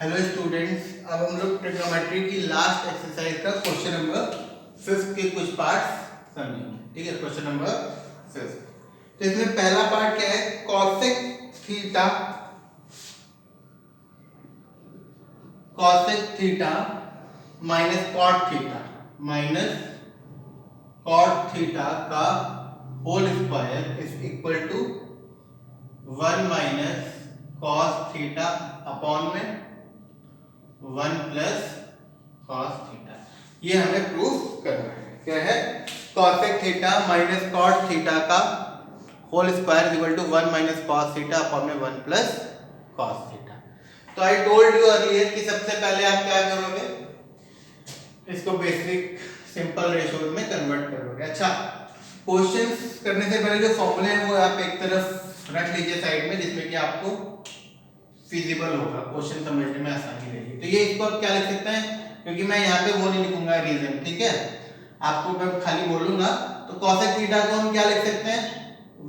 Hello students, अब हम लोग ट्रिग्नोमेट्री की लास्ट एक्सरसाइज का क्वेश्चन नंबर 5 के कुछ पार्ट्स समझेंगे। ठीक है, क्वेश्चन नंबर 5। तो इसमें पहला पार्ट क्या है? Cosec theta minus cot theta का whole square is equal to 1 minus cos theta upon में 1 प्लस कॉस थीटा। ये हमें प्रूफ करना है। क्या है? Cosec theta minus cot theta का whole square is equal to 1 minus cos theta upon में 1 प्लस कॉस थीटा। तो आई टोल्ड यू अर्लियर कि सबसे पहले आप क्या करोगे, इसको बेसिक सिंपल रेशियो में कन्वर्ट करोगे। अच्छा, क्वेश्चंस करने से पहले जो फॉर्मूले हैं वो आप एक तरफ रख लीजिए साइड में, जिसमें कि आपको फिजिबल होगा, क्वेश्चन समझने में आसानी रहेगी। तो ये इसको आप क्या लिख सकते हैं, क्योंकि मैं यहाँ पे वो नहीं लिखूंगा रीजन। ठीक है, आपको मैं खाली बोलूंगा। तो कॉसेक थीटा को हम क्या लिख सकते हैं?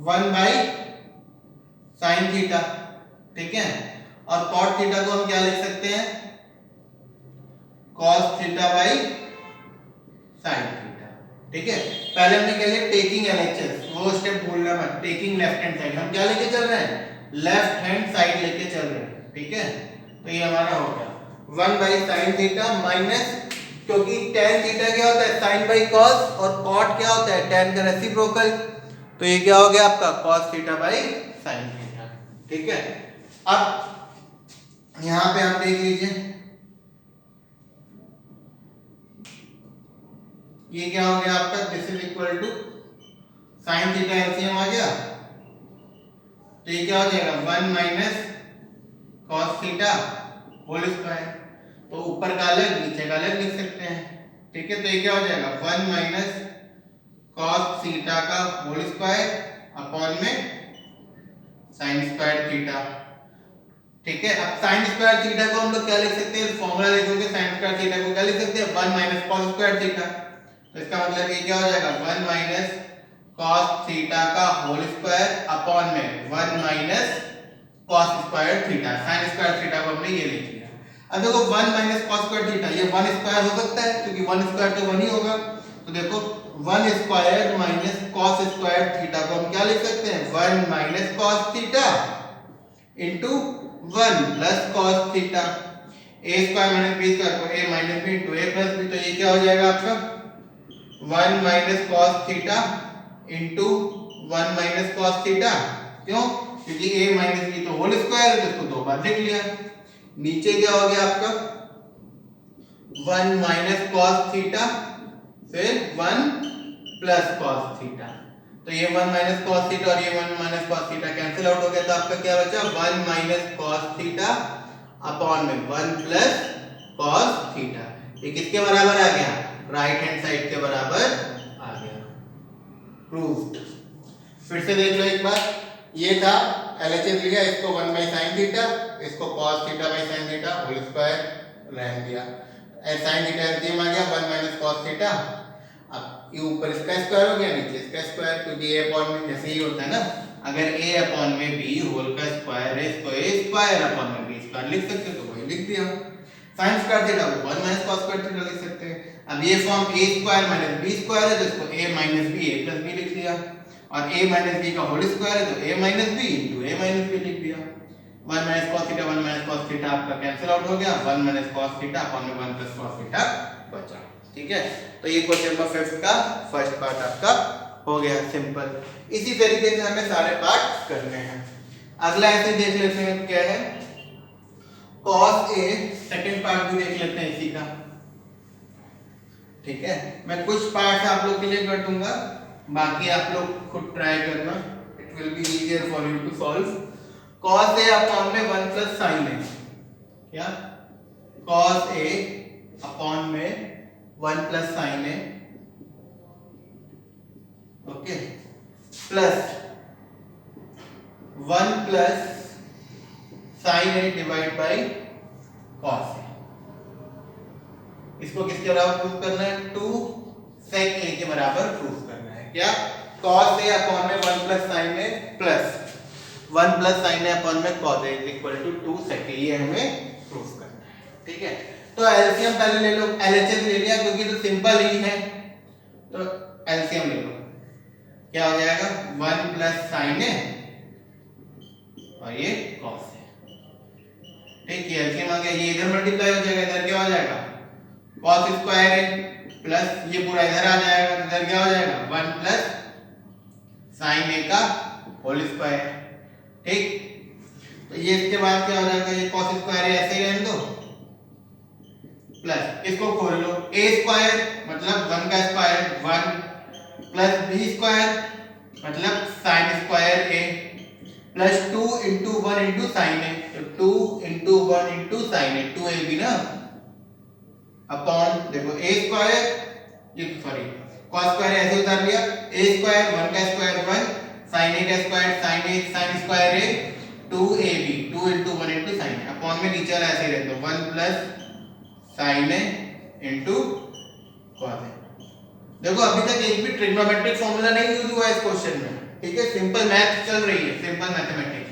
1 बाई साइन थीटा। ठीक है, और कॉट थीटा को हम क्या लिख सकते हैं? Cos theta by sine theta. ठीक है, पहले हमने क्या लिया? टेकिंग एलएचएस, वो स्टेप भूलना मत। टेकिंग लेफ्ट हैंड साइड, हम क्या लेके चल रहे हैं? लेफ्ट हैंड साइड लेके चल रहे हैं। ठीक है, तो ये हमारा हो गया 1 बाई साइन थीटा माइनस, क्योंकि tan थीटा क्या होता है? साइन बाई कॉस, और कॉट क्या होता है? tan का रेसिप्रोकल। तो ये क्या हो गया आपका? Cos theta by sine theta. ठीक है, अब यहां पे आप देख लीजिए, ये क्या हो गया आपका? This is equal to sine theta LCM आ गया, तो ये क्या हो जाएगा? 1 minus cos theta whole square. तो ऊपर का अलग नीचे का अलग लिख सकते हैं। ठीक है, तो ये क्या हो जाएगा? 1 माइनस कॉस थीटा का होल स्क्वायर अपॉन में साइन स्क्वायर थीटा। ठीक है, अब साइन स्क्वायर थीटा को हम लोग क्या लिख सकते हैं? फॉर्मूला लिखोगे साइन स्क्वायर थीटा को क्या लिख सकते हैं? 1 माइनस कॉस स्क्वायर थीटा। तो इसका मतलब ये क्या हो जाएगा? 1 माइनस कॉस थीटा का होल स्क्वायर अपॉन में 1 minus cos square theta. Sign square theta को हमने ये लिख लिया। अब देखो 1 माइनस कॉस स्क्वायर थीटा, ये 1 स्क्वायर हो सकता है, क्योंकि 1 स्क्वायर तो 1 ही होगा। तो देखो 1 square minus cos square theta को हम क्या लिख सकते हैं? 1 minus cos theta into 1 plus cos theta. a square minus b square को a minus b into a plus b। तो ये क्या हो जाएगा आपका? 1 minus cos theta into 1 minus cos theta. क्यों? क्योंकि a माइनस b तो होल स्क्वायर है, तो इसको दो बार लिख लिया। नीचे क्या हो गया आपका? 1 माइनस कॉस थीटा फिर 1 प्लस कॉस थीटा। तो ये 1 माइनस कॉस थीटा और ये 1 minus cos theta cancel out हो गया, तो आपका क्या बचा? 1 माइनस कॉस थीटा अपॉन में 1 प्लस कॉस थीटा। ये किसके बराबर आ गया? राइट हैंड साइड के बराबर आ गया। प्रूव्ड। फिर से देख लो एक बार, ये था एलएचएस लिया, इसको 1 बाई साइन थीटा, इसको cos theta by sine theta whole square रहने दिया। साइन थीटा एलसीएम आ गया 1 माइनस cos थीटा। अब ये ऊपर इसका स्क्वायर हो गया, नीचे इसका स्क्वायर, क्योंकि a अपॉन में जैसे ही होता है ना, अगर a अपॉन में b होल का स्क्वायर है, इसको a स्क्वायर अपॉन में b स्क्वायर लिख सकते हो, तो वही लिख दिया। साइन स्क्वायर थीटा को 1 माइनस cos स्क्वायर थीटा लिख सकते हैं। अब ये form a square minus b square है, तो इसको a minus b a plus b लिख दिया, और a माइनस b का होल स्क्वायर है, तो a minus b into a minus b लिख दिया। 1 minus cos theta 1 minus cos theta आपका कैंसिल आउट हो गया, 1 माइनस cos थीटा अपॉन में 1 प्लस cos थीटा बचा। ठीक है, तो ये क्वेश्चन नंबर 5 का फर्स्ट पार्ट आपका हो गया सिंपल। इसी तरीके से हमें सारे पार्ट करने हैं। अगला ऐसे देख लेते हैं, क्या है? cos a, सेकंड पार्ट भी देख लेते हैं इसी का। ठीक है, मैं कुछ पार्ट आप लोग के लिए कर दूंगा, बाकी आप लोग खुद ट्राई करना, it will be easier for you to solve. cos a upon में 1 प्लस sin a, क्या? cos a अपॉन में 1 plus sin a, okay, plus 1 plus sin a divide by cos a। इसको किसके बराबर प्रूफ करना है? 2 sec a के बराबर प्रूफ करना है। क्या? cos a अपॉन में 1 plus sin a plus 1 plus sin a upon में cos a is equal to 2 sec a, ये हमें प्रूफ करना है। ठीक है, तो एलसीएम पहले ले लो, एलएचएस ले लिया क्योंकि तो सिंपल ही है, तो एलसीएम ले लो, क्या हो जाएगा 1 प्लस साइन ए और ये कॉस है, ठीक है, एलसीएम आ गया, ये इधर मल्टीप्लाई हो जाएगा, इधर क्या हो जाएगा कॉस स्क्वायर ए प्लस ये पूरा इधर आ जाएगा, इधर क्या हो जाएगा 1 प्लस साइन ए का होल स्क्वायर, ठीक, तो ये इसके बाद क्या हो जाएगा, ये cos स्क्वायर ऐसे ही रहने दो, प्लस इसको खोल लो, a स्क्वायर मतलब 1 का स्क्वायर 1 प्लस b स्क्वायर मतलब sin square a plus 2 into 1 into sin a, तो 2 into 1 into sin a 2ab ना, अपॉन देखो a स्क्वायर, ये सॉरी cos स्क्वायर ऐसे उतार लिया, a स्क्वायर 1 का स्क्वायर 1 sin a का square sin a sin square a 2ab 2 into 1 into sin a, upon में नीचे वाला ऐसे ही रहता है 1 plus sin a into cos a। देखो अभी तक एक भी ट्रिग्नोमेट्रिक फॉर्मूला नहीं यूज हुआ है इस क्वेश्चन में, ठीक है, सिंपल मैथ चल रही है, सिंपल मैथमेटिक्स,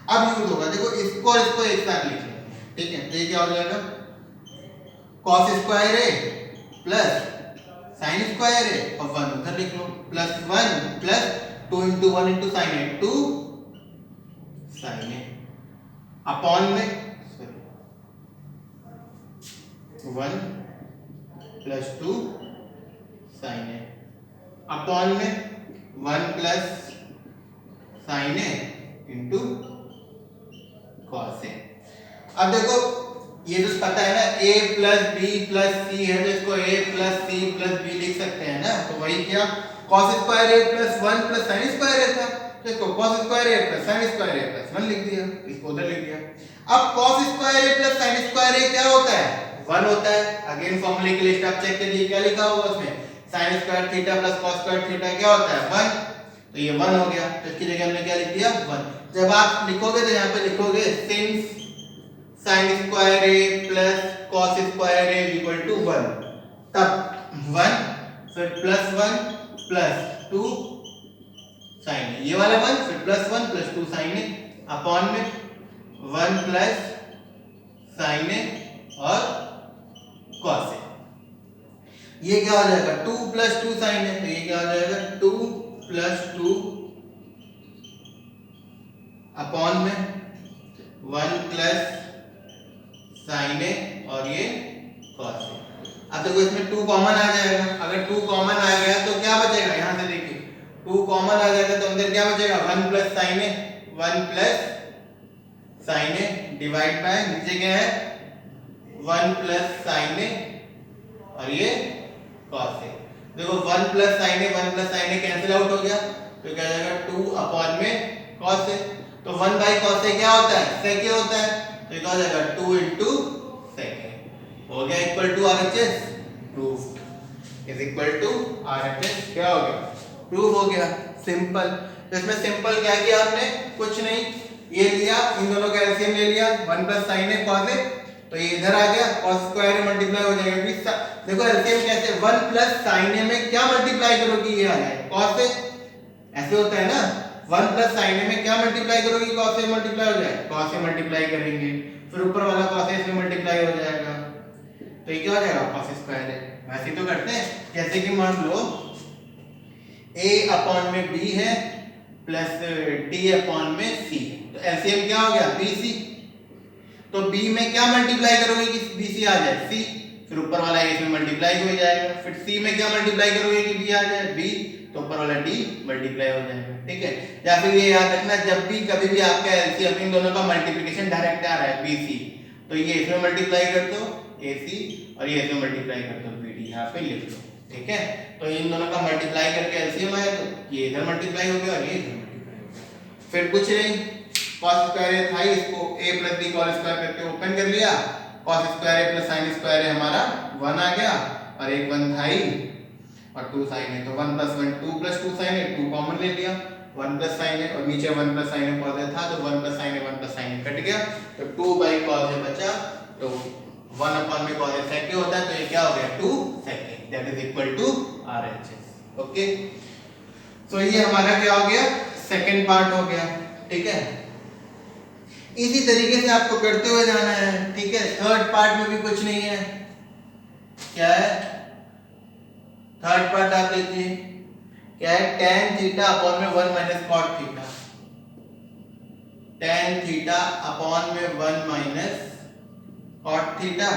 अब यूज होगा, देखो इसको और इसको एक साथ लिख लो, ठीक है, तो ये क्या हो जाएगा cos square a plus sin square a और 1 उधर लिख लो, plus 1 plus 2 into 1 into sin a 2 sin a upon में 1 प्लस 2 sin a अपॉन में 1 plus sin a into cos a। अब देखो ये तो पता है ना a plus b plus c है, तो इसको a plus c plus b लिख सकते हैं ना, तो वही क्या cos square a plus 1 plus sin square a था, तो इसको cos square a plus sin square a plus 1 लिख दिया, इसको उधर लिख दिया। अब cos square a plus sin square a क्या होता है 1 होता है, अगेन फॉर्मूले की लिस्ट आप चेक करिए क्या लिखा होगा उसमें, sin square theta plus cos square theta क्या होता है 1, तो ये 1 हो गया, तो इसकी जगह हमने क्या लिख दिया 1। जब आप लिखोगे तो यहाँ पे लिखोगे since sin square a plus cos square a equal to 1, तब 1 फिर प्लस 1 प्लस 2 sin a, ये वाला 1 फिर plus 1 plus 2 sin a upon में 1 प्लस sin a और cos a, ये क्या हो जाएगा 2 प्लस 2 sin a, तो ये क्या हो जाएगा 2 प्लस 2 अपॉन में 1 प्लस sin a और ये cos a। अब देखो इसमें 2 कॉमन आ जाएगा, अगर 2 कॉमन आ गया तो क्या बचेगा, यहां से देखिए 2 कॉमन आ जाएगा तो अंदर क्या बचेगा 1 plus sin a 1 plus sin a divide by नीचे क्या है 1 प्लस sin a और ये cos a। देखो 1 plus sin a 1 plus sin a cancel out हो गया, तो क्या हो जाएगा 2 अपॉन में cos a, तो 1 बाय cos a क्या होता है sec a होता है, तो क्या हो जाएगा 2 into sec a हो गया equal to RHS, proof is equal to RHS, क्या हो गया प्रूफ हो गया, सिंपल। तो इसमें सिंपल क्या किया आपने, कुछ नहीं, ये लिया इन दोनों का एलसीएम ले लिया 1 plus sin a cos a, तो ये इधर आ गया cos स्क्वायर मल्टीप्लाई हो जाएगा, देखो एलसीएम कैसे 1 प्लस sin a में क्या मल्टीप्लाई करोगी ये आ जाएगा cos a, ऐसे होता है ना 1 प्लस sin a में क्या मल्टीप्लाई करोगी cos a मल्टीप्लाई हो जाएगा, cos a मल्टीप्लाई करेंगे फिर ऊपर वाला cos a इसमें मल्टीप्लाई हो जाएगा, तो ये क्या हो जाएगा cos स्क्वायर है। वैसे तो करते हैं, जैसे कि मान लो a अपॉन में b है प्लस d अपॉन में c, तो एलसीएम क्या हो गया bc, तो b में क्या मल्टीप्लाई करोगे कि bc आ जाए c, फिर ऊपर वाला a इसमें मल्टीप्लाई हो जाएगा, फिर c में क्या मल्टीप्लाई करोगे कि b आ जाए b, तो ऊपर वाला d मल्टीप्लाई हो जाएगा, ठीक है। या फिर ये याद रखना जब भी कभी भी आपका एलसीएम इन दोनों का मल्टीप्लिकेशन डायरेक्ट आ रहा है bc, तो ये इसमें मल्टीप्लाई कर दो ac और ये इसमें मल्टीप्लाई कर दो bd, यहाँ पे लिख लो, ठीक है। तो इन दोनों का मल्टीप्लाई करके एलसीएम आया तो ये इधर मल्टीप्लाई हो गया और ये इधर मल्टीप्लाई हो गया, फिर कुछ नहीं cos स्क्वायर था इसको a plus b whole square करके ओपन कर लिया, cos square a plus sin square a हमारा 1 आ गया और एक 1 था ही और 2 sin a, तो 1 plus 1 2 plus 2 sin a 2 common ले लिया 1 प्लस sin a और नीचे 1 plus sin a cos a था, तो 1 plus sin a 1 plus sin a cut गया, तो 2 बाई cos a बचा, तो 1 अपॉन में cos a sec a होता है, तो ये क्या हो गया 2 sec a, that is equal to RHS, okay. तो ये हमारा क्या हो गया सेकंड पार्ट हो गया, ठीक है। इसी तरीके से आपको करते हुए जाना है, ठीक है। थर्ड पार्ट में भी कुछ नहीं है, क्या है थर्ड पार्ट आप देखिए, क्या है tan थीटा अपॉन में 1 minus cot theta, tan theta upon में 1 minus cot theta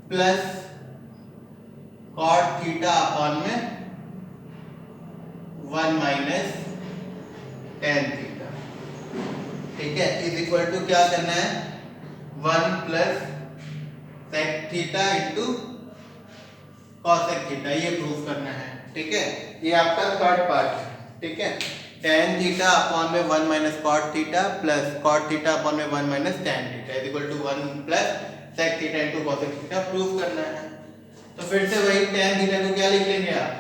plus cot theta upon में 1 माइनस tan थीटा, ठीक है, इज इक्वल टू क्या करना है 1 plus sec theta into cosec theta, ये प्रूफ करना है, ठीक है। ये आपका थर्ड पार्ट है, ठीक है। tan थीटा अपॉन में 1 minus cot theta plus cot theta upon में 1 minus tan theta is equal to 1 plus sec theta into cosec theta proof करना है। तो फिर से वही tan थीटा को क्या लिख लेंगे आप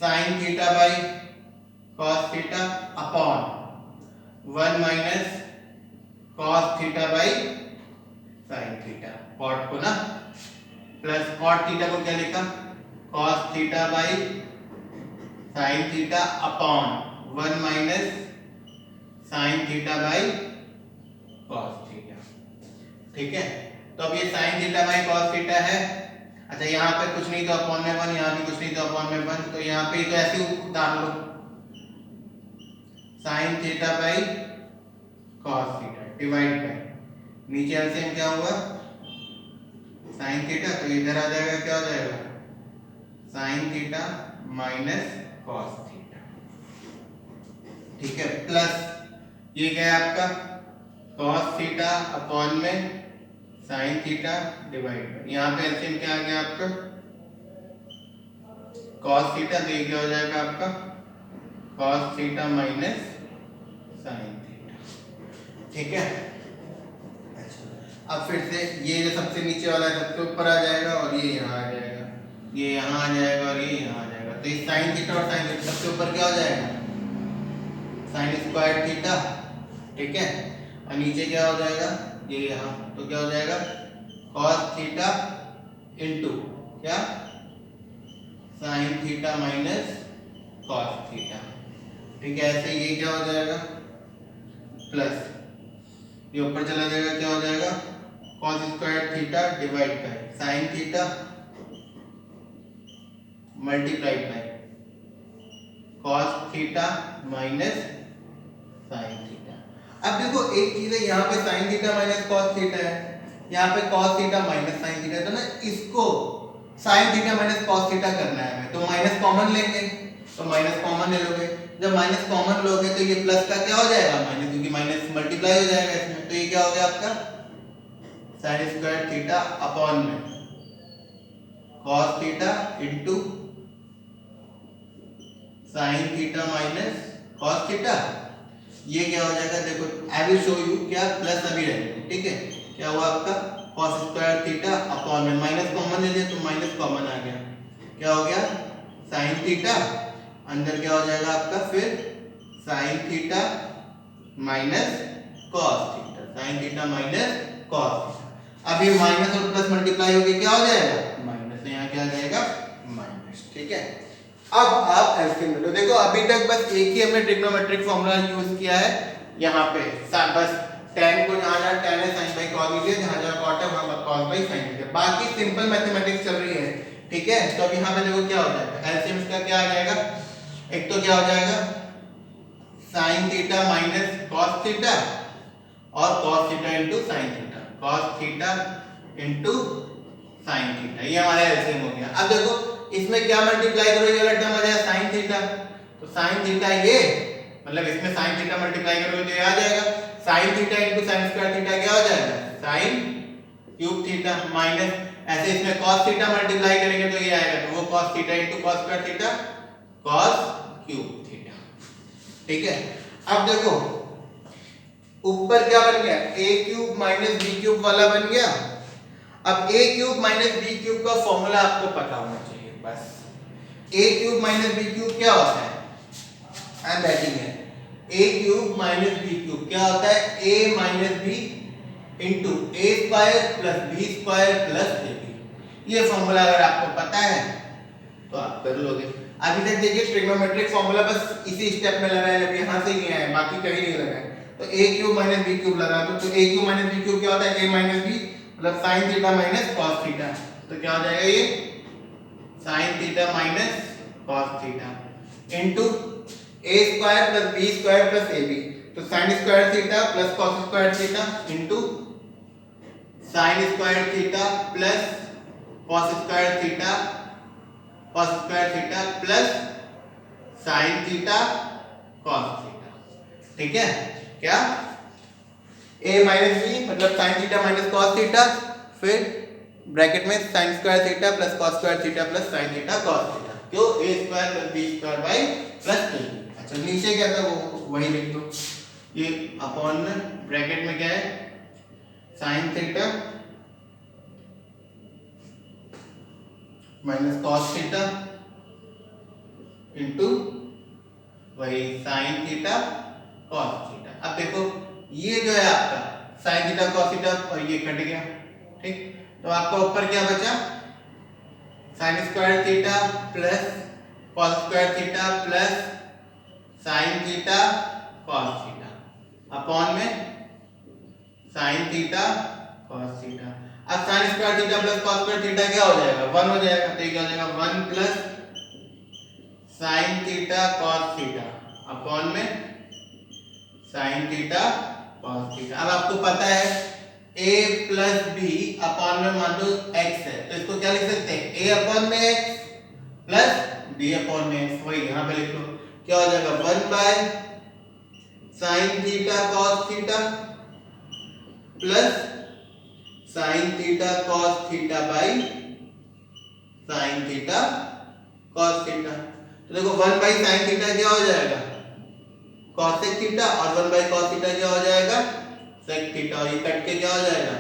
sin theta by cos theta upon 1 minus cos theta by sin theta, cot को ना, प्लस cot थीटा को क्या लिखा cos theta by sin theta upon 1 minus sin theta by cos theta, ठीक है। तो अब ये sin theta by cos theta है, अच्छा यहाँ पे कुछ नहीं तो अपॉन में 1, यहाँ भी कुछ नहीं तो अपॉन में 1, तो यहाँ पे तो ऐसे उतार लो sin theta by cos theta divide by नीचे एलसीएम क्या होगा sin थीटा, तो इधर आ जाएगा, क्या हो जाएगा sin theta minus cos theta, ठीक है, प्लस ये क्या है आपका cos थीटा अपॉन में sin थीटा डिवाइड बाई, यहाँ पे एलसीएम क्या आ गया आपका cos थीटा, तो ये क्या हो जाएगा आपका cos theta minus sin theta, ठीक है। अब फिर से ये जो सबसे नीचे वाला है सबसे ऊपर आ जाएगा और ये यहाँ आ जाएगा, ये यहाँ आ जाएगा और ये यहाँ आ जाएगा, तो इस sin थीटा और sin थीटा सबसे ऊपर क्या हो जाएगा sin स्क्वायर थीटा, ठीक है, और नीचे क्या हो जाएगा ये यहाँ, तो क्या हो जाएगा cos थीटा इंटू क्या sin theta minus cos theta, ठीक है। ऐसे ये क्या हो जाएगा प्लस ये ऊपर चला जाएगा, क्या हो जाएगा cos square theta divide bye sin theta multiplied by cos theta minus sin theta. अब देखो एक चीज है, यहाँ पे sin theta minus cos theta है, यहाँ पे cos theta minus sin theta है, तो ना इसको sin theta minus cos theta करना है हमें, तो माइनस कॉमन लेंगे, तो माइनस कॉमन ले लोगे, जब माइनस कॉमन लोगे तो ये प्लस का क्या हो जाएगा माइनस, क्योंकि माइनस मल्टीप्लाई हो जाएगा इसमें, तो ये क्या हो गया आपका sin स्क्वायर थीटा अपॉन में cos theta into sin theta minus cos theta, ये क्या हो जाएगा देखो आई विल शो यू, क्या प्लस अभी रहेगा, ठीक है, क्या हुआ आपका cos स्क्वायर थीटा अपॉन में माइनस कॉमन ले लिया तो माइनस कॉमन आ गया, क्या हो गया sin थीटा, अंदर क्या हो जाएगा आपका फिर sin theta minus cos theta, sin theta minus cos theta. अब ये माइनस और प्लस मल्टीप्लाई होके क्या हो जाएगा माइनस, यहाँ क्या आ जाएगा माइनस, ठीक है। अब आप एलसीएम लो, देखो अभी तक बस एक ही हमने ट्रिग्नोमेट्रिक फॉर्मूला यूज किया है, यहाँ पे बस tan को जहाँ जहाँ tan है sin बाई cos लीजिए, जहाँ जहाँ cot है वहाँ cos बाई sin लीजिए, बाकी सिंपल मैथमेटिक्स चल रही है, ठीक है। तो अब यहाँ पे देखो क्या हो जाएगा एलसीएम इसका क्या आ जाएगा, एक तो क्या हो जाएगा sin theta minus cos theta और cos theta into sin theta, cos theta into sin theta, ये हमारा एलसीएम हो गया। अब देखो इसमें क्या मल्टीप्लाई करोगे, ये वाला टर्म आ जाएगा sin थीटा, तो sin थीटा ये मतलब इसमें sin थीटा मल्टीप्लाई करोगे तो ये आ जाएगा sin theta into sin square theta, क्या हो जाएगा sin क्यूब थीटा माइनस ऐसे इसमें cos थीटा मल्टीप्लाई करेंगे तो ये आएगा, तो वो cos theta into cos square theta cos cube theta, ठीक है। अब देखो ऊपर क्या बन गया a cube minus b cube वाला बन गया। अब a cube minus b cube का फॉर्मूला आपको पता होना चाहिए, बस a cube minus b cube क्या होता है, आई एम राइटिंग है a cube minus b cube क्या होता है a minus b into a square plus b square plus ab। ये फॉर्मूला अगर आपको पता है तो आप कर लोगे। अभी तक देखिए ट्रिग्नोमेट्रिक फॉर्मूला बस इसी स्टेप में लगा है, जब यहाँ से ही आया है, बाकी कहीं नहीं लगा है। तो a cube minus b cube लगा दो, तो a cube minus b cube क्या होता है, a माइनस b मतलब sin theta minus cos theta, तो क्या हो जाएगा ये sin theta minus cos theta into a square plus b square plus ab, तो sin square theta plus cos square theta into sin square theta plus cos square theta plus sin theta cos theta, ठीक है। क्या a minus b मतलब sin theta minus cos theta, फिर bracket में sin square theta plus cos square theta plus sin theta cos theta, क्यों a square plus b square by plus a। अच्छा नीचे क्या था वो वही लिख दो, ये अपॉन में ब्रैकेट में क्या है sin theta minus cos theta into वही sin थीटा cos थीटा। अब देखो ये जो है आपका sin थीटा cos थीटा और ये कट गया, ठीक, तो आपका ऊपर क्या बचा sin square theta plus cos square theta plus sin theta cos theta upon में sin थीटा cos थीटा। अब sin square theta plus cos square theta क्या हो जाएगा 1 हो जाएगा, तो ये क्या हो जाएगा 1 plus sin theta cos theta upon में sin थीटा cos थीटा। अब आपको पता है a प्लस बी अपॉन में मान लो x है, तो इसको क्या लिख सकते हैं a अपॉन में x प्लस b अपॉन में x, वही यहाँ पे लिख लो, क्या हो जाएगा 1 by sin theta cos theta plus sin theta cos theta by sin theta cos theta. तो देखो 1 बाई sin थीटा क्या हो जाएगा cosec थीटा और 1 बाई cos थीटा क्या हो जाएगा sec थीटा, और ये कट के क्या हो जाएगा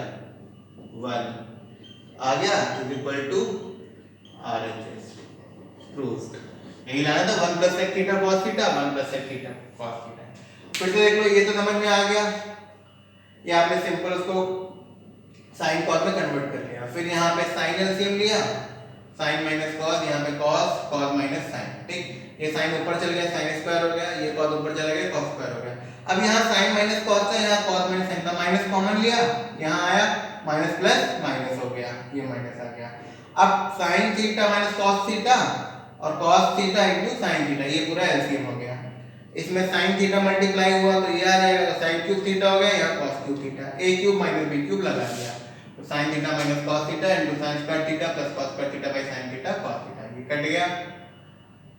1 आ गया is equal to RHS proved. यही लाना था 1 plus sec theta cos theta 1 plus sec theta cos theta. फिर से देख लो ये तो समझ में आ गया, ये आपने सिंपल उसको sin cos में कन्वर्ट कर लिया, फिर यहाँ पे sin LCM लिया sin माइनस cos, यहाँ पे cos माइनस sin, ठीक, ये sin ऊपर चल गया sin स्क्वायर हो गया, ये cos ऊपर चला गया cos स्क्वायर हो गया। अब यहाँ sin माइनस cos है, यहाँ cos माइनस sin का माइनस कॉमन लिया, यहाँ आया माइनस प्लस माइनस हो गया, ये माइनस आ गया। अब sin theta minus cos theta और cos theta into sin theta, ये पूरा एलसीएम हो गया, इसमें sin थीटा मल्टीप्लाई हुआ तो ये आ जाएगा sin क्यूब थीटा हो गया, यहाँ cos cube theta, a cube minus b cube लगा दिया, तो sin theta minus cos theta into sin square theta plus cos square theta by sin theta cos theta, ये कट गया,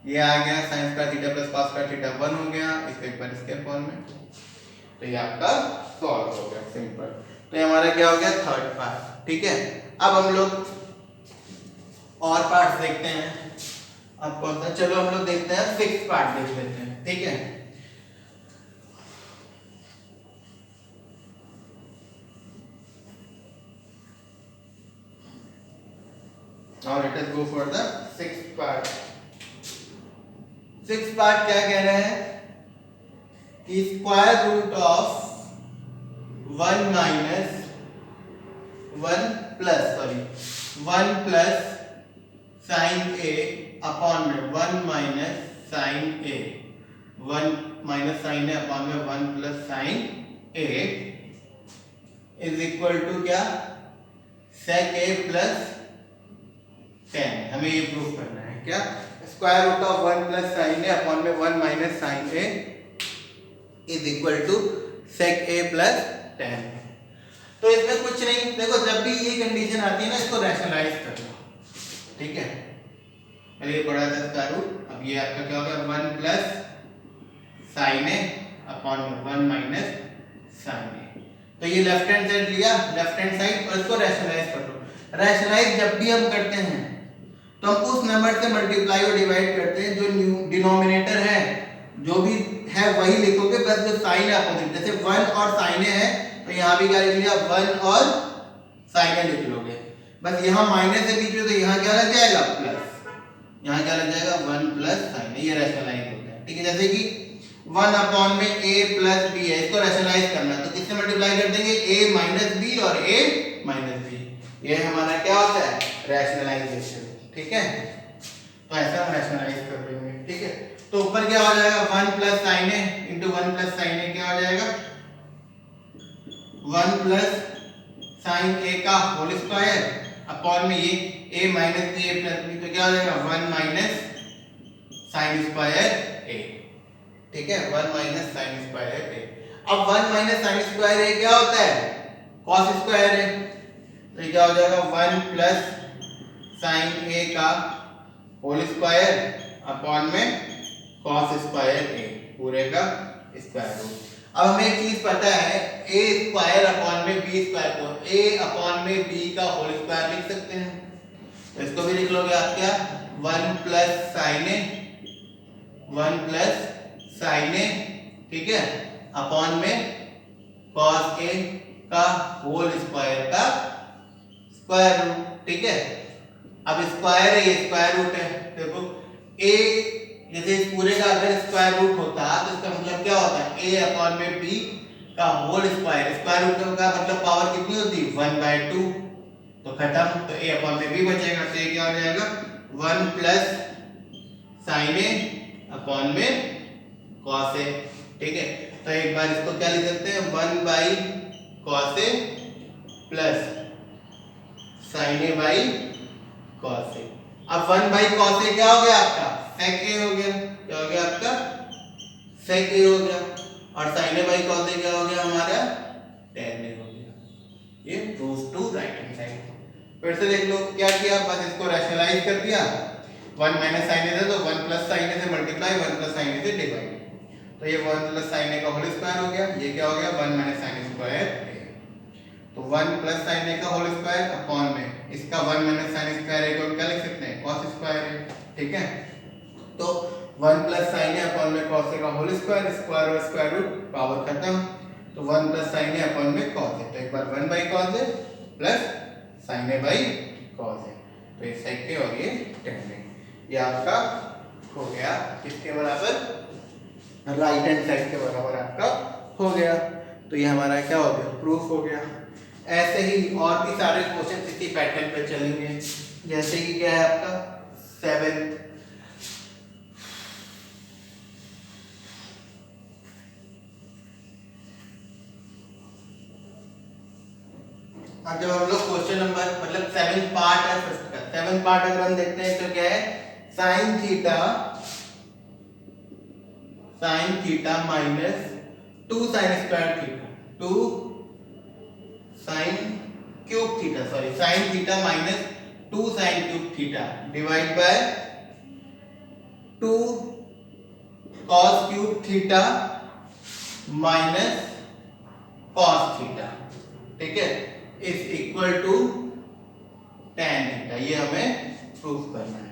ये आ गया sin square theta plus cos square theta 1 हो गया, इसको एक बार इसके फॉर्म में, तो ये आपका सॉल्व हो गया सिंपल। तो ये हमारा क्या हो गया थर्ड पार्ट, ठीक है। अब हम लोग और पार्ट देखते हैं, अब कौन सा, चलो हम लोग देखते हैं सिक्स्थ पार्ट देख लेते हैं, ठीक है। Now let us go for the sixth part. Sixth part क्या कह रहे हैं कि square root of 1 minus 1 plus sine a upon में 1 minus sine a, 1 minus sine a upon में 1 plus sine a is equal to क्या sec a plus 10। हमें ये प्रूव करना है क्या, square root of 1 plus sine a upon में 1 minus sine a is equal to sec a plus 10। तो इसमें कुछ नहीं, देखो जब भी ये कंडीशन आती है ना इसको रैशनलाइज कर लो, ठीक है। पहले ये बड़ा था स्क्वायर रूट, अब ये आपका क्या होगा 1 प्लस साइन ए अपॉन में 1 माइनस साइन ए। तो ये लेफ्ट हैंड साइड लिया, लेफ्ट हैंड साइड, और इसको रैशनलाइज कर लो। रैशनलाइज जब भी हम करते हैं तो हम उस नंबर से मल्टीप्लाई और डिवाइड करते हैं जो डिनोमिनेटर है, जो भी है वही लिखोगे, बस जो साइन है अपोजिट, जैसे 1 और साइन है तो यहाँ भी क्या लिख लिया 1 और साइन लिख लोगे, बस यहाँ माइनस है बीच में तो यहाँ क्या लग जाएगा प्लस, यहाँ क्या लग जाएगा 1 प्लस साइन, ये रैशनलाइज होता है, ठीक है। जैसे कि 1 अपॉन में a प्लस b है, इसको रैशनलाइज करना है तो किससे मल्टीप्लाई कर देंगे a माइनस b और a माइनस b, ये हमारा क्या होता है रैशनलाइजेशन, ठीक है। तो ऐसा हम रैशनलाइज कर देंगे, ठीक है। तो ऊपर क्या हो जाएगा 1 plus sine A into 1 plus sine ए क्या हो जाएगा 1 प्लस साइन ए का होल स्क्वायर अपॉन में ये a minus b a plus b, तो क्या हो जाएगा 1 माइनस साइन स्क्वायर ए। ठीक है, 1 माइनस साइन स्क्वायर ए। अब 1 माइनस साइन स्क्वायर ए क्या होता है? कॉस स्क्वायर है। तो ये क्या हो जाएगा 1 प्लस साइन ए का होल स्क्वायर अपॉन में कॉस स्क्वायर ए पूरे का स्क्वायर रूट। अब हमें एक चीज पता है, ए स्क्वायर अपॉन में बी स्क्वायर को ए अपॉन में बी का होल स्क्वायर लिख सकते हैं। तो इसको भी लिख लोगे आप क्या 1 plus sine a, 1 plus sine A, ठीक है, अपॉन में कॉस ए का होल स्क्वायर का स्क्वायर रूट। ठीक है, अब स्क्वायर है, ये स्क्वायर रूट है। देखो a जैसे इस पूरे का अगर स्क्वायर रूट होता तो इसका मतलब क्या होता है a अपॉन में b का होल स्क्वायर। स्क्वायर रूट का मतलब पावर कितनी होती है 1/2, तो खत्म। तो a अपॉन में b बचेगा, तो ये क्या हो जाएगा 1 प्लस साइन ए अपॉन में कॉस ए। ठीक है, तो एक बार इसको क्या लिख सकते हैं 1 by cos A plus sine A by cos A. अब 1 बाई कॉस ए क्या हो गया आपका सेक ए हो गया। क्या हो गया आपका सेक ए हो गया, और sine A by cos a क्या हो गया हमारा tan ए हो गया। ये proves to right hand side. फिर से देख लो क्या किया, बस इसको रैशनलाइज कर दिया। 1 माइनस साइन ए था तो 1 प्लस साइन ए से मल्टीप्लाई, 1 प्लस साइन ए से डिवाइड, तो ये 1 प्लस साइन ए का होल स्क्वायर हो गया। ये क्या हो गया 1 माइनस साइन स्क्वायर ए। तो 1 प्लस साइन ए का होल स्क्वायर अपॉन में इसका 1 माइनस साइन स्क्वायर ए को क्या लिख सकते हैं cos स्क्वायर ए। ठीक है, तो 1 प्लस साइन ए अपॉन में cos ए का होल स्क्वायर, स्क्वायर और स्क्वायर रूट पावर खत्म, तो 1 प्लस साइन ए अपॉन में cos ए। तो एक बार 1 by cos A plus sine A by cos ए, तो ये sec ए और ये tan ए। ये आपका हो गया किसके बराबर, राइट हैंड साइड के बराबर आपका हो गया। तो ये हमारा क्या हो गया प्रूफ हो गया। ऐसे ही और भी सारे क्वेश्चन इसी पैटर्न पे चलेंगे। जैसे कि क्या है आपका 7, अब जब हम लोग क्वेश्चन नंबर मतलब 7 पार्ट है फर्स्ट का, 7 पार्ट अगर हम देखते हैं तो क्या है sine theta minus 2 sine square theta, 2 sine cube theta, sorry sine theta minus 2 sine cube theta divide by 2 cos cube theta minus cos theta, ठीक है, is equal to tan theta. ये हमें प्रूफ करना है।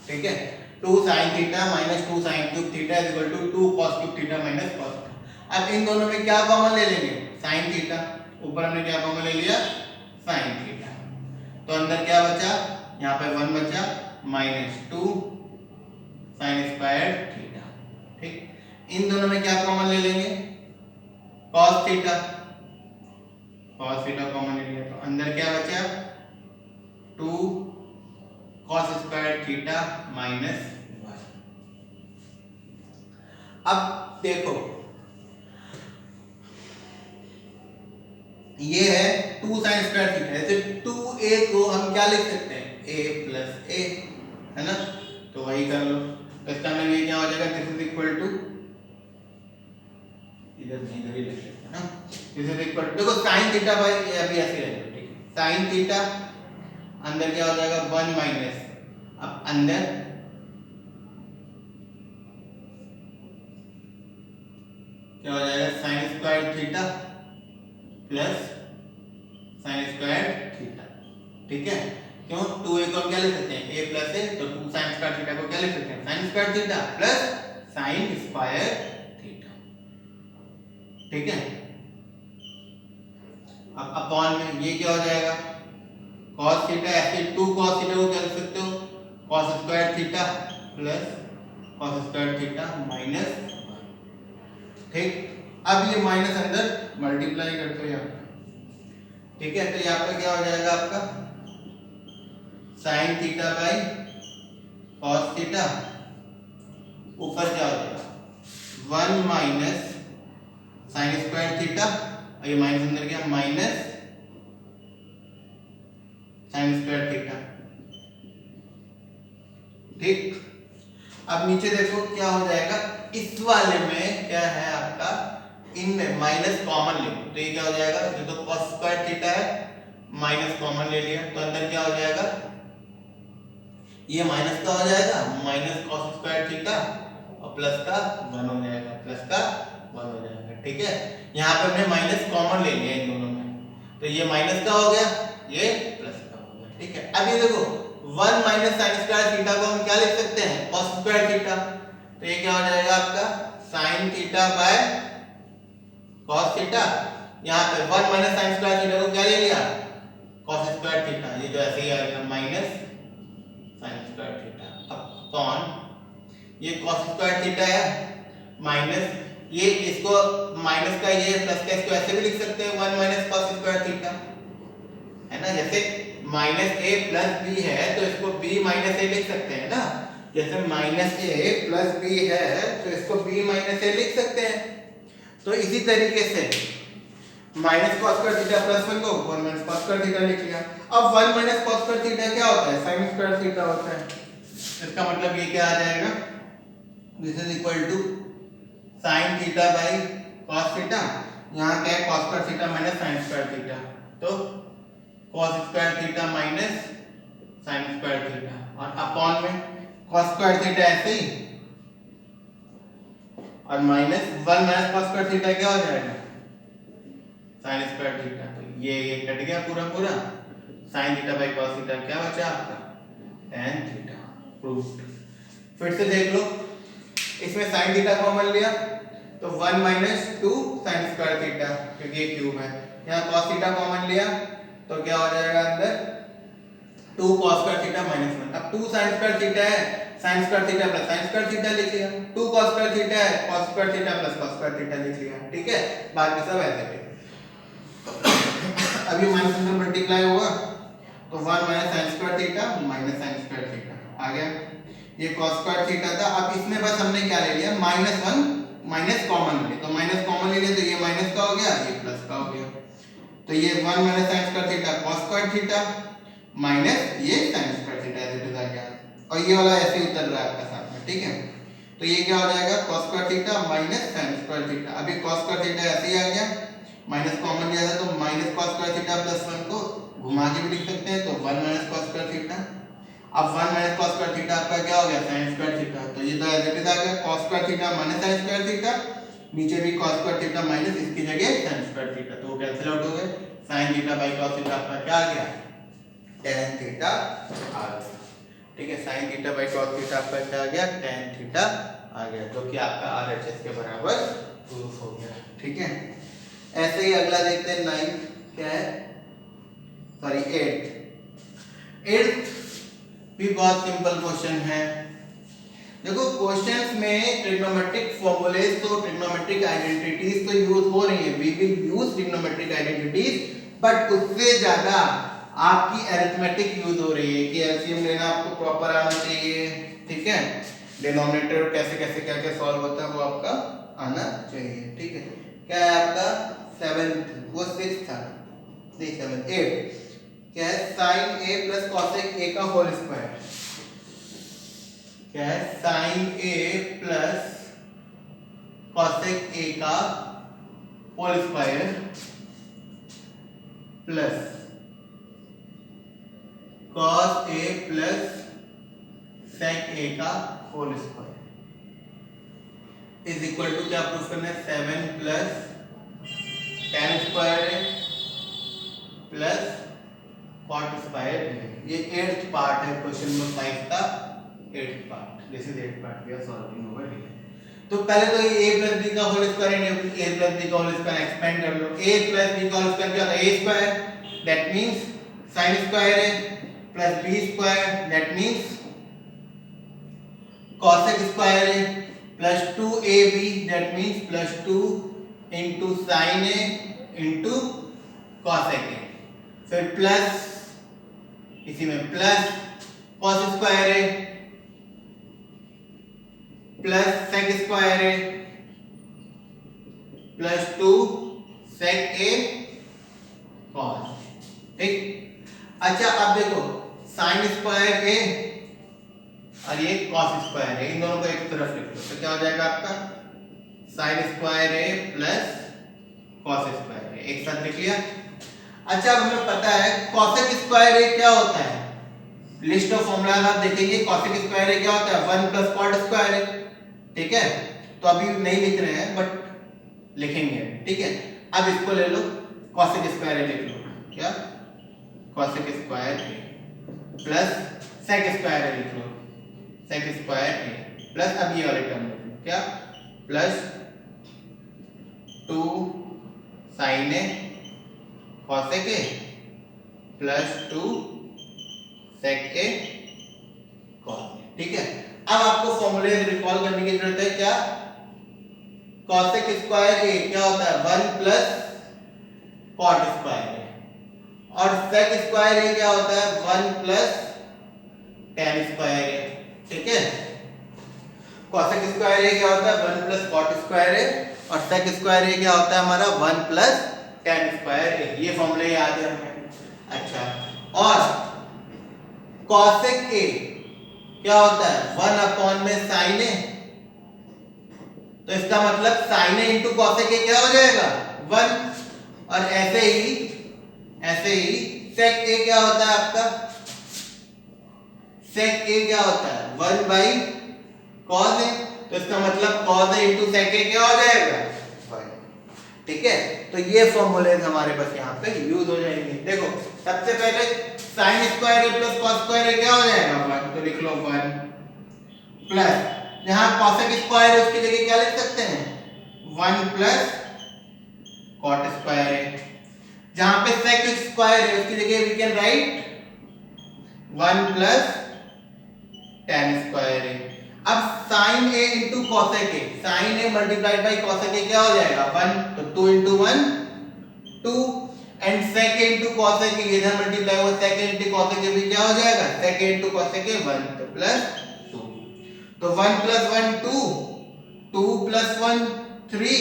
ठीक है, 2 sine theta minus 2 sine cube theta is equal to 2 cos cube theta minus cos theta. अब इन दोनों में क्या कॉमन ले लेंगे साइन थीटा, ऊपर हमने क्या कॉमन ले लिया साइन थीटा, तो अंदर क्या बचा यहाँ पे 1 बचा माइनस 2 साइन स्क्वायर थीटा। ठीक, इन दोनों में क्या कॉमन ले लेंगे cos theta, cos theta common ले लिया, तो अंदर क्या बचा 2 cos स्क्वायर थीटा माइनस 1। अब देखो ये है 2 साइन स्क्वायर थीटा, जैसे 2a को हम क्या लिख सकते हैं a प्लस a, है ना, तो वही कर लो। तो इसका मतलब ये क्या हो जाएगा दिस इज इक्वल टू, इधर नहीं इधर ही लिख सकते हैं ना, दिस इज इक्वल टू, देखो साइन थीटा बाय अभी ऐसे रहेगा। ठीक है, साइन थीटा अंदर क्या हो जाएगा 1 माइनस, अब अंदर क्या हो जाएगा sign square theta plus sign square theta. ठीक है, क्यों 2a को हम क्या लिख सकते हैं a प्लस a, तो 2 साइन स्क्वायर थीटा को क्या लिख सकते हैं sign square theta plus sign square theta. ठीक है, अब अपॉन में ये क्या हो जाएगा cos थीटा, ऐसे 2 cos थीटा को क्या लिख सकते हो cos square theta plus cos square theta minus 1। ठीक, अब ये माइनस अंदर मल्टीप्लाई करते हो यहाँ। ठीक है, तो यहाँ पर क्या हो जाएगा आपका sine theta by cos theta, ऊपर क्या हो जाएगा 1 माइनस साइन स्क्वायर थीटा और ये माइनस अंदर गया माइनस साइन स्क्वायर थीटा। ठीक, अब नीचे देखो क्या हो जाएगा, इस वाले में क्या है आपका, इनमें माइनस कॉमन ले लो तो ये क्या हो जाएगा, ये तो cos स्क्वायर थीटा है, माइनस कॉमन ले लिया तो अंदर क्या हो जाएगा, ये माइनस का हो जाएगा माइनस cos स्क्वायर थीटा और प्लस का 1 हो जाएगा, प्लस का 1 हो जाएगा। ठीक है, यहाँ पे हमने माइनस कॉमन ले लिया इन दोनों में, तो ये माइनस का हो गया, ये प्लस का हो गया। ठीक है, अब ये देखो 1 माइनस साइन स्क्वायर थीटा को हम क्या लिख सकते हैं, cos स्क्वायर थीटा, तो ये क्या हो जाएगा आपका sine theta by cos theta. यहाँ पे 1 माइनस साइन स्क्वायर थीटा को क्या ले लिया, cos स्क्वायर थीटा, ये जो ऐसे ही आएगा minus sign square theta upon ये cos स्क्वायर थीटा है माइनस ये, इसको माइनस का ये प्लस का, इसको ऐसे भी लिख सकते हैं 1 माइनस cos स्क्वायर थीटा, है ना, जैसे माइनस ए प्लस बी है तो इसको बी माइनस ए लिख सकते हैं ना, जैसे माइनस ए प्लस बी है तो इसको बी माइनस ए लिख सकते हैं। तो इसी तरीके से minus cos square theta plus 1 को 1 माइनस cos स्क्वायर थीटा लिख लिया। अब 1 माइनस cos स्क्वायर थीटा क्या होता है, sin स्क्वायर थीटा होता है। इसका मतलब ये क्या आ जाएगा, this is equal to sin theta by cos theta, यहाँ क्या है cos square theta minus sin square theta, तो cos square theta minus sin square theta और अपॉन में cos स्क्वायर थीटा ऐसे ही और minus 1 minus cos square theta क्या हो जाएगा sin स्क्वायर थीटा, तो ये कट गया पूरा पूरा, sin theta by cos theta क्या बचा आपका tan थीटा। प्रूव्ड। फिर से देख लो, इसमें sin थीटा कॉमन लिया तो 1 माइनस 2 sin स्क्वायर थीटा क्योंकि ये क्यूब है, यहाँ cos थीटा कॉमन लिया तो क्या हो जाएगा अंदर 2 cos स्क्वायर थीटा माइनस 1। अब 2 sin स्क्वायर थीटा है, sin square theta plus sin square theta लिख लिया, 2 cos स्क्वायर थीटा है, cos square theta plus cos square theta लिख लिया। ठीक है, बाकी सब ऐसे थे। अभी माइनस अंदर मल्टीप्लाई होगा तो 1 minus sin square theta minus sin square theta आ गया, ये cos स्क्वायर थीटा था। अब इसमें बस हमने क्या ले लिया, माइनस 1 माइनस कॉमन ले, तो माइनस कॉमन ले लिया तो ये माइनस का हो गया, ये प्लस का हो गया, तो ये 1 minus sin square theta cos square theta minus ये sin स्क्वायर थीटा ऐसे आ गया, और ये वाला ऐसे उतर रहा है आपका साथ में। ठीक है, तो ये क्या हो जाएगा cos square theta minus sin square theta. अभी cos स्क्वायर थीटा ऐसे ही आ गया, माइनस कॉमन लिया था तो minus cos square theta plus 1 को घुमा के भी लिख सकते हैं तो 1 माइनस cos स्क्वायर थीटा। अब 1 माइनस cos स्क्वायर थीटा आपका क्या हो गया sin स्क्वायर थीटा, तो ये तो ऐसे आ गया cos square theta minus sin square theta, नीचे भी cos स्क्वायर थीटा माइनस इसकी जगह sin स्क्वायर थीटा, तो वो कैंसिल आउट हो गए, sin theta by cos theta आपका क्या आ गया tan थीटा आ गया। ठीक है, sin theta by cos theta आपका क्या आ गया tan थीटा आ गया, जो कि आपका RHS के बराबर प्रूफ हो गया। ठीक है, ऐसे ही अगला देखते हैं 9 क्या है, सॉरी 8 भी बहुत सिंपल क्वेश्चन है। देखो क्वेश्चंस में ट्रिग्नोमेट्रिक फॉर्मूलेज तो ट्रिग्नोमेट्रिक आइडेंटिटीज तो यूज हो रही है, we will use trigonometric identities, but उससे ज्यादा आपकी अरिथमेटिक यूज हो रही है कि एलसीएम लेना आपको प्रॉपर आना चाहिए। ठीक है, डिनोमिनेटर कैसे कैसे क्या क्या सॉल्व होता है वो आपका आना चाहिए। ठीक है, क्या है आपका 7th वो 6th था, नहीं 7 8 क्या है sin a plus cosec a का होल स्क्वायर, क्या है sin a plus cosec a का whole square plus cos a plus sec a का whole square is equal to क्या प्रूफ करना है 7 प्लस tan स्क्वायर है प्लस cot स्क्वायर है। ये 8th पार्ट है क्वेश्चन नंबर 5 का 8th part, this is 8th part we are solving over here. तो पहले तो ये a प्लस b का होल स्क्वायर है, a प्लस b का होल स्क्वायर एक्सपेंड कर लो, a प्लस b का होल स्क्वायर क्या होता है a square, that means sin square है plus b square that means cosec square है plus 2ab that means plus 2 into sin a into cosec a, फिर plus इसी में प्लस cos स्क्वायर है प्लस sec स्क्वायर है plus 2 sec a cos, ठीक। अच्छा अब देखो sin स्क्वायर a और ये cos स्क्वायर है, इन दोनों को एक तरफ लिख लो तो क्या हो जाएगा आपका sin square a plus cos square a, एक साथ लिख लिया। अच्छा अब हमें पता है cosec स्क्वायर a क्या होता है, लिस्ट ऑफ फॉर्मूलाज आप देखेंगे cosec स्क्वायर a क्या होता है 1 प्लस cot स्क्वायर a, ठीक है। तो अभी नहीं लिख रहे हैं बट लिखेंगे, ठीक है। अब इसको ले लो cosec स्क्वायर a लिख लो, क्या cosec square a plus sec square a लिख लो, sec स्क्वायर a प्लस अब ये वाले टर्म लिख लो, क्या plus 2 sin a cosec a plus 2 sec a cos a, ठीक है। अब आपको फॉर्मूले रिकॉल करने की जरूरत है, क्या cosec स्क्वायर a क्या होता है 1 प्लस cot स्क्वायर a और sec स्क्वायर a क्या होता है 1 प्लस tan स्क्वायर a, ठीक है। cosec स्क्वायर a क्या होता है 1 प्लस cot स्क्वायर a और sec स्क्वायर a क्या होता है हमारा 1 प्लस tan स्क्वायर a, ये फॉर्मूले याद है हमें। अच्छा और cosec a क्या होता है 1 अपॉन में sin a, तो इसका मतलब sin a into cosec a क्या हो जाएगा 1 और ऐसे ही sec a क्या होता है आपका sec a क्या होता है 1 बाई cos a, तो इसका मतलब cos a into sec a क्या हो जाएगा 1, ठीक है। तो ये फॉर्मूले हमारे पास यहाँ पे यूज हो जाएंगे। देखो सबसे पहले sin square a plus cos square a क्या हो जाएगा 1, तो लिख लो 1 प्लस जहां cosec स्क्वायर है उसकी जगह क्या लिख सकते हैं 1 प्लस cot स्क्वायर a, जहां पे sec स्क्वायर है उसकी जगह we can write 1 plus tan square a। अब sin a into cosec a, sin a multiplied by cosec a क्या हो जाएगा 1, तो 2 into 1 2 and sec a into cosec a इधर मल्टीप्लाई हुआ sec a into cosec a भी क्या हो जाएगा sec a into cosec a 1, तो प्लस 2, तो 1 प्लस 1 2, 2 प्लस 1 3,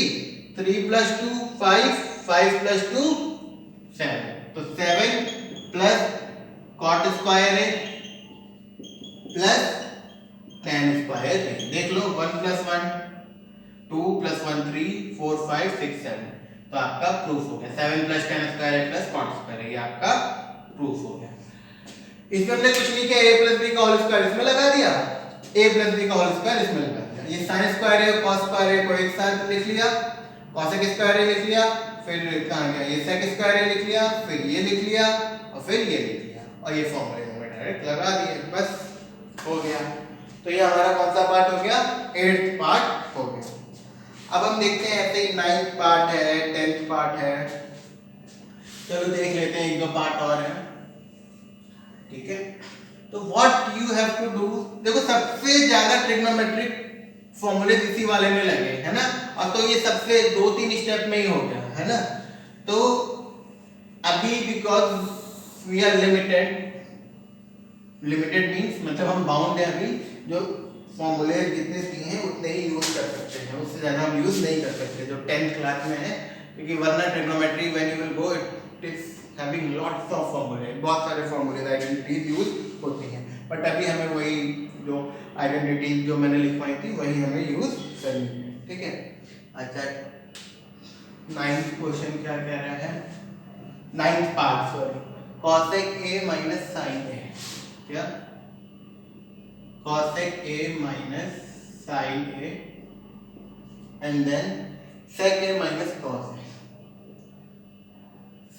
3 प्लस 2 5, 5 प्लस 2 7, तो 7 plus cot square a plus tan square a, देख लो 1 प्लस 1 2 प्लस 1 3 4 5 6 7, तो आपका प्रूफ हो गया 7 plus tan square a plus cot square a, ये आपका प्रूफ हो गया। इसमें हमने कुछ नहीं किया, a प्लस b का होल स्क्वायर इसमें लगा दिया, a प्लस b का होल स्क्वायर इसमें लगा दिया, ये sin स्क्वायर a और cos स्क्वायर a को एक साथ लिख लिया, cosec स्क्वायर a लिख लिया, फिर कहां गया ये sec स्क्वायर a लिख लिया, फिर ये लिख लिया और फिर ये लिख लिया और ये फॉर्मूले में डायरेक्ट लगा दिए, बस हो गया। तो ये हमारा कौन सा पार्ट हो गया 8th पार्ट हो गया। अब हम देखते हैं ऐसे ही 9th पार्ट है 10th पार्ट है, चलो देख लेते हैं एक दो पार्ट और है, ठीक है। तो what you have to do, देखो सबसे ज्यादा ट्रिग्नोमेट्रिक फॉर्मूले इसी वाले में लगे है ना, और तो ये सबसे 2-3 स्टेप में ही हो गया है ना। तो अभी because we are limited means मतलब हम बाउंड है, अभी जो फॉर्मूले जितने दिए हैं उतने ही यूज कर सकते हैं, उससे ज्यादा हम यूज नहीं कर सकते जो 10th क्लास में है, क्योंकि वरना trigonometry when you will go it is having lots of फॉर्मूले, बहुत सारे फॉर्मूले आइडेंटिटीज यूज होती हैं, बट अभी हमें वही जो आइडेंटिटीज जो मैंने लिखवाई थी वही हमें यूज करनी है, ठीक है। अच्छा 9th क्वेश्चन क्या कह रहा है, 9th part sorry, cosec a minus sin a, क्या cosec a minus sin a and then sec a minus cos a,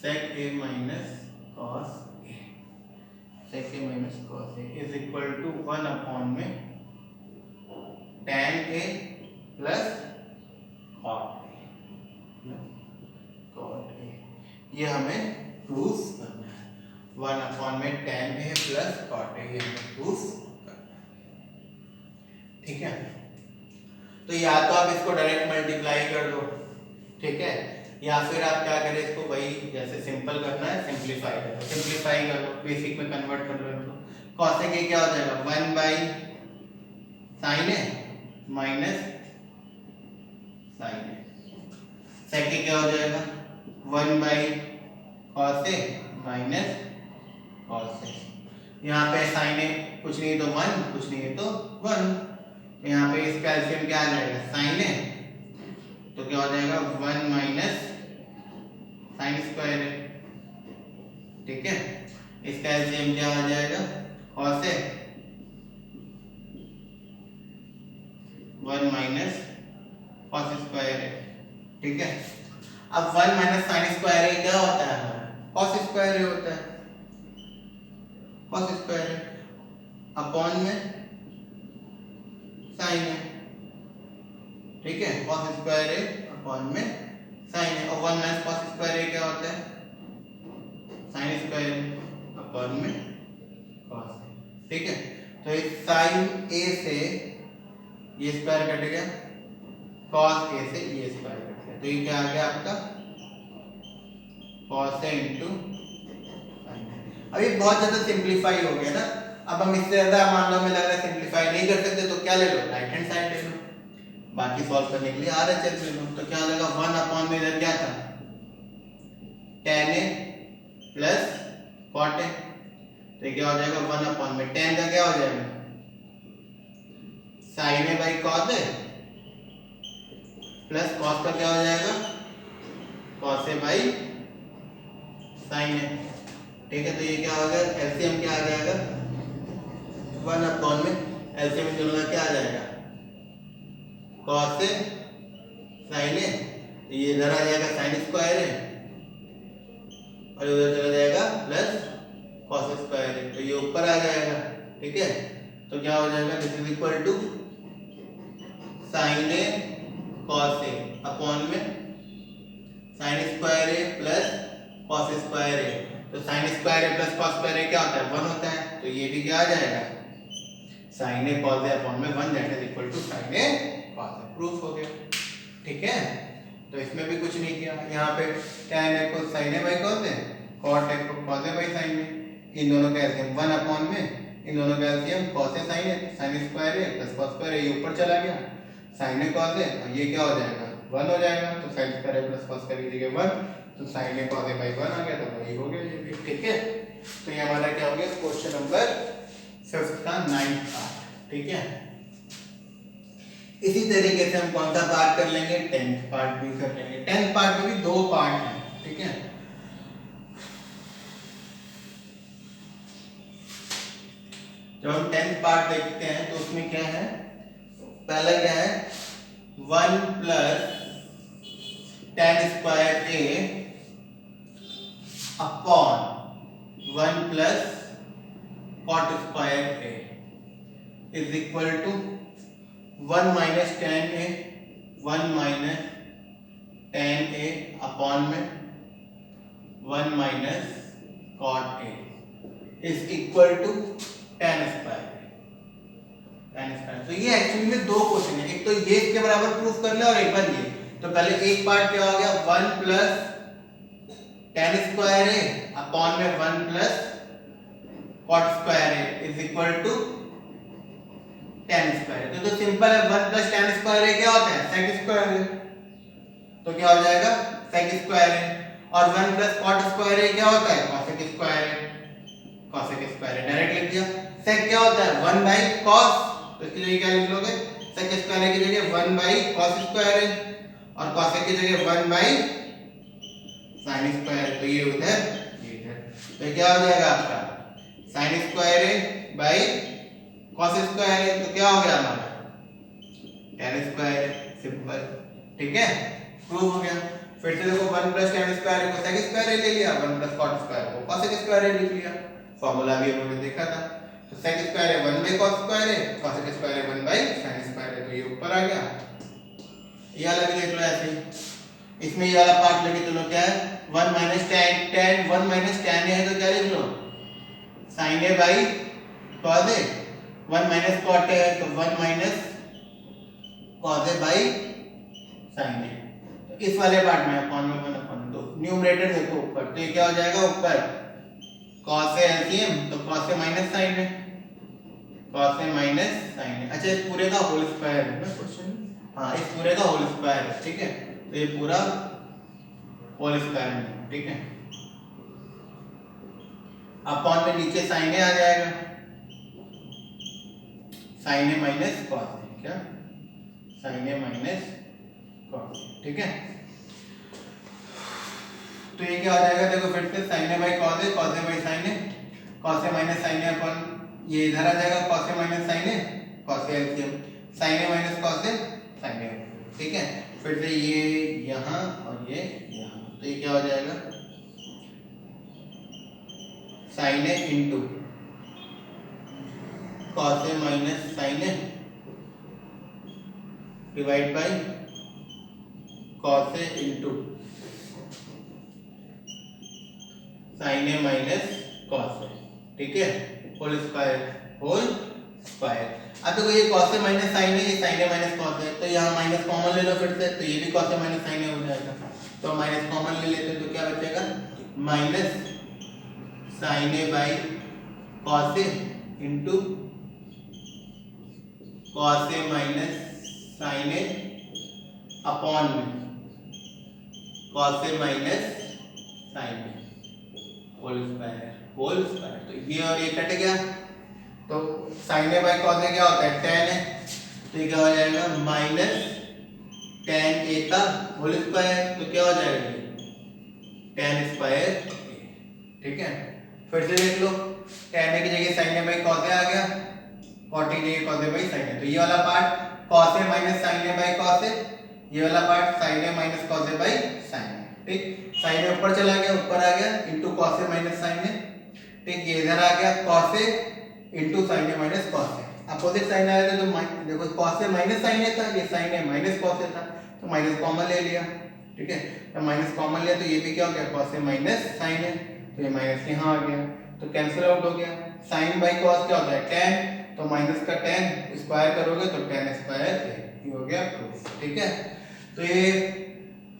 sec a minus cos a, sec a minus cos a is equal to 1 upon में tan a plus cot a, cot a, ये हमें proof करना है, 1 upon में tan a plus cot a, ये हमें proof करना है, ठीक है। तो या तो आप इसको डायरेक्ट मल्टीप्लाई कर दो, ठीक है, या फिर आप क्या करें इसको वही जैसे सिंपल करना है सिंपलीफाई कर दो, सिंपलीफाई कर लो, बेसिक में कन्वर्ट कर लो इनको। cosec a क्या हो जाएगा 1 by sin a minus sin a, sec a क्या हो जाएगा 1 by cos A minus cos A. यहाँ पे साइन ए कुछ नहीं तो 1, कुछ नहीं है तो 1। यहाँ पे इसका एलसीएम क्या आ जाएगा, साइन ए, तो क्या हो जाएगा 1 माइनस साइन स्क्वायर ए। ठीक है, इसका एलसीएम क्या आ जाएगा, कॉस ए 1 माइनस कॉस स्क्वायर ए। ठीक है, अब 1 माइनस साइन स्क्वायर ए क्या होता है हमारा, कॉस स्क्वायर ए होता है। कॉस स्क्वायर ए अपॉन में साइन ए। ठीक है, कॉस स्क्वायर ए अपॉन में साइन ए, और 1 माइनस कॉस स्क्वायर ए क्या होता है, साइन स्क्वायर ए अपॉन में कॉस ए। ठीक है, तो इस साइन ए से ये स्क्वायर कट गया, कॉस ए से ये स्क्वायर कट गया, तो ये क्या आ गया आपका कॉस ए इंटू साइन ए। अब ये बहुत ज्यादा सिंप्लीफाई हो गया ना, अब हम इससे ज्यादा मान लो हमें लग रहा है सिंप्लीफाई नहीं कर सकते, तो क्या ले लो, राइट हैंड साइड ले लो, बाकी सॉल्व करने के लिए RHS ले लो। तो क्या हो जाएगा 1 अपॉन में इधर क्या था, tan a plus cot a, तो ये क्या हो जाएगा 1 अपॉन में tan का क्या हो जाएगा sin a by cos a plus cos का क्या हो जाएगा cos a by sin a। ठीक है, तो ये क्या हो गया, एलसीएम क्या आ जाएगा 1 अपॉन में एलसीएम दोनों का क्या आ जाएगा cos a sin a, तो ये इधर आ जाएगा sin स्क्वायर है और उधर चला जाएगा प्लस cos स्क्वायर है, तो ये ऊपर आ जाएगा। ठीक है, तो क्या हो जाएगा, this is equal to sin a cos a upon में sin square a plus cos square a। तो sin square a plus cos square a क्या होता है, 1 होता है, तो ये भी क्या आ जाएगा sin a cos a upon में 1, that is equal to sin a cos a। Proof हो गया। ठीक है, तो इसमें भी कुछ नहीं किया, यहाँ पे tan a को sin a by cos a, cot a को cos a by sin a, इन दोनों का एलसीएम 1 अपॉन में इन दोनों का LCM cos a sin a, sin square a plus cos square a, ये ऊपर चला गया sin a cos a, और ये क्या हो जाएगा 1 हो जाएगा, तो sin square a plus cos square a की जगह 1, तो sin a cos a by 1 आ गया, तो वही हो गया ये भी। ठीक है, तो ये हमारा क्या हो गया क्वेश्चन नंबर 5th का 9th पार्ट। ठीक है, इसी तरीके से हम कौन सा पार्ट कर लेंगे, 10th पार्ट भी कर लेंगे। 10th पार्ट में भी 2 पार्ट हैं। ठीक है, जब हम 10th पार्ट देखते हैं तो उसमें क्या है, पहला क्या है 1 plus tan square a upon 1 plus cot square a is equal to 1 minus tan a, 1 minus tan a upon में 1 minus cot a is equal to tan square. तो ये एक्चुअली में 2 क्वेश्चन है, एक तो ये इसके बराबर प्रूफ कर ले और एक बार ये। तो पहले एक पार्ट क्या हो गया 1 plus tan square a upon में 1 plus cot square a is equal to tan square. तो सिंपल है, 1 प्लस tan स्क्वायर a क्या होता है sec स्क्वायर a, तो क्या हो जाएगा sec स्क्वायर a, और 1 प्लस cot स्क्वायर a क्या होता है cosec square a, cosec square a direct लिख दिया। sec क्या होता है 1 बाई cos, तो इसकी जगह क्या लिख लोगे sec स्क्वायर a की जगह 1 बाई cos स्क्वायर a, और cosec की जगह 1 बाई sin स्क्वायर, तो ये उधर ये इधर, तो क्या हो जाएगा आपका sin square a by cos square a, तो क्या हो गया हमारा tan स्क्वायर a, सिंपल। ठीक है, प्रूव हो गया। फिर से देखो 1 प्लस tan स्क्वायर a को sec स्क्वायर a ले लिया, 1 प्लस cot स्क्वायर को cosec स्क्वायर a लिख लिया, फार्मूला भी हमने देखा था। तो sec square a 1 by cos square a, cosec square a 1 by sin square a, तो ये ऊपर आ गया। ये अलग देख लो ऐसे, इसमें ये वाला पार्ट लेके चलो, क्या है 1 minus tan 1 minus tan a है, तो क्या लिख लो sin a by cos a, 1 minus cot a है तो 1 minus cos a by sin a। तो इस वाले पार्ट में अपॉन में 1 अपॉन 2, न्यूमरेटर देखो ऊपर, तो ये क्या हो जाएगा ऊपर cos a एलसीएम, तो cos a minus sin a, cos a minus sin a। अच्छा, इस पूरे का होल स्क्वायर है ना क्वेश्चन, हाँ इस पूरे का होल स्क्वायर है। ठीक है, तो ये पूरा होल स्क्वायर में, ठीक है। अपॉन में नीचे साइन ए आ जाएगा, sine A minus cos a, क्या sign A minus cos A, ठीक है। तो ये क्या हो जाएगा, देखो फिर से sine A by cos A, cos A by sine A, cos A minus sine A अपन ये इधर आ जाएगा, cos A minus sine A, cos A LCM, sine A minus cos A, sine A, ठीक है। फिर से ये यहाँ और ये यहाँ, तो ये क्या हो जाएगा, sine A into cos A minus sine A divide by cos A into sine A minus cos A, ठीक है, होल स्क्वायर, होल स्क्वायर। अब देखो ये cos A minus sine A, ये sine A minus cos A, तो यहाँ minus common ले लो फिर से, तो ये भी कॉस ए माइनस साइन ए हो जाएगा। तो माइनस कॉमन ले लेते हैं तो क्या बचेगा, minus sine A by cos A into cos A minus sine a upon में cos A minus sine a whole square, whole square. तो ये और ये कट गया, तो sine A by cos a क्या होता है, tan है, तो ये क्या हो जाएगा, माइनस tan ए का होल स्क्वायर, तो क्या हो जाएगा, tan स्क्वायर, ठीक है। फिर से देख लो, tan ए की जगह sine A by cos A आ गया, cot ए की जगह cos A by sine A, तो ये वाला पार्ट cos A minus sine A by cos A, ये वाला पार्ट sin A minus cos A by sine A, ठीक। साइन ए ऊपर चला गया, ऊपर आ गया, into cos A minus sine A, ठीक। ये इधर आ गया cos A into sin A minus cos A, opposite sign आया था तो देखो cos ए माइनस साइन ए था, ये sin ए माइनस cos ए था, तो माइनस कॉमन ले लिया, ठीक है। तो माइनस कॉमन लिया तो ये भी क्या हो गया, cos A minus sine A, तो ये माइनस यहाँ आ गया, तो कैंसिल आउट हो गया। sin बाई cos क्या होता है, tan, तो माइनस का tan स्क्वायर करोगे तो tan स्क्वायर, ये हो गया प्रूफ, ठीक है। तो ये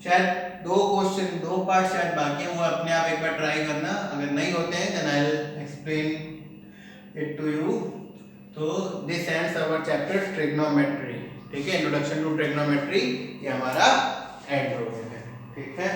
शायद दो क्वेश्चन, दो पार्ट शायद बाकी हैं, वो अपने आप एक बार ट्राई करना, अगर नहीं होते हैं then I will explain it to you. तो this ends our chapter trigonometry, ठीक है, इंट्रोडक्शन टू ट्रिग्नोमेट्री, ये हमारा एंड हो गया है, ठीक है।